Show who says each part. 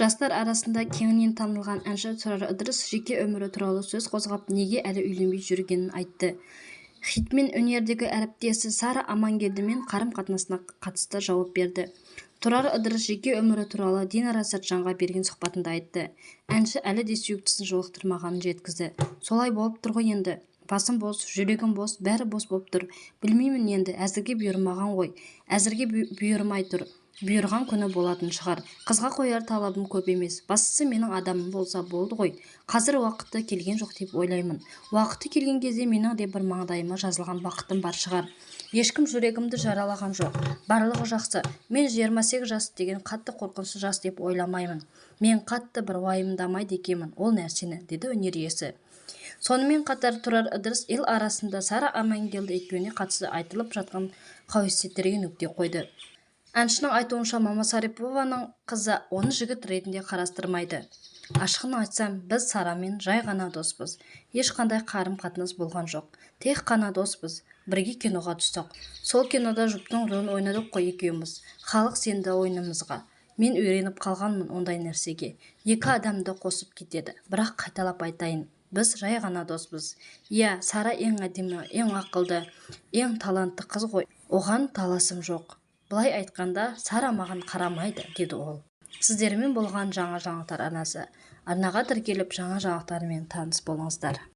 Speaker 1: Жастар арасында кеңінен танылған әнші Тұрар Ыдырыс жеке өмірі туралы сөз қозғап, неге әлі үйленбей жүргенін айтты. Хитмен өнердегі әріптесі Сара Амангелдімен қарым-қатынасына қатысты жауап берді. Тұрар Ыдырыс жеке өмірі туралы Динара Сәтжанға берген сұхбатында айтты. Әнші әлі де сүйіктісін жолықтырмағанын жеткізді. Солай болып тұр ғой енді. Басым бос, жүрегім бос, бәрі бос болып тұр. Білмеймін енді, әзірге бұйырмаған ғой. Әзірге бұйырмай тұр. Бұйырған күні болатын шығар. Қызға қояр талабым көп емес. Бастысы менің адамым болса болды ғой. Қазір уақыты келген жоқ деп ойлаймын. Уақыты келген кезде менің де бір маңдайыма жазылған бақытым бар шығар. Ешкім жүрегімді жаралаған жоқ. Барлығы жақсы. Мен 28 жас деген қатты қорқынышты жас деп ойламаймын. Мен қатты бір уайымдамайды екенмін ол нәрсені, деді өнер иесі. Сонымен қатар Тұрар Ыдырыс ел арасында Сара Амангелді екеуіне қатысты айтылып жатқан қауесеттерге нүкте қойды. Әншінің айтуынша, Мама Сарипованың қызы оны жігіт ретінде қарастырмайды. Ашығын айтсам, біз Сарамен жай ғана доспыз. Ешқандай қарым-қатынас болған жоқ. Тек қана доспыз. Бірге киноға түстік. Сол кинода жұптың рөлін ойнадық қой екеуміз. Халық сенді ойынымызға. Мен үйреніп қалғанмын ондай нәрсеге. Екі адамды қосып кетеді. Бірақ қайталап айтайын. Біз жай ғана доспыз. Иә, Сара ең әдемі, ең ақылды, ең талантты қыз ғой. Оған таласым жоқ. Былай айтқанда, Сара маған қарамайды, деді ол. Сіздермен болған жаңа жаңалықтар арнасы. Арнаға тіркеліп жаңа жаңалықтармен таныс болыңыздар.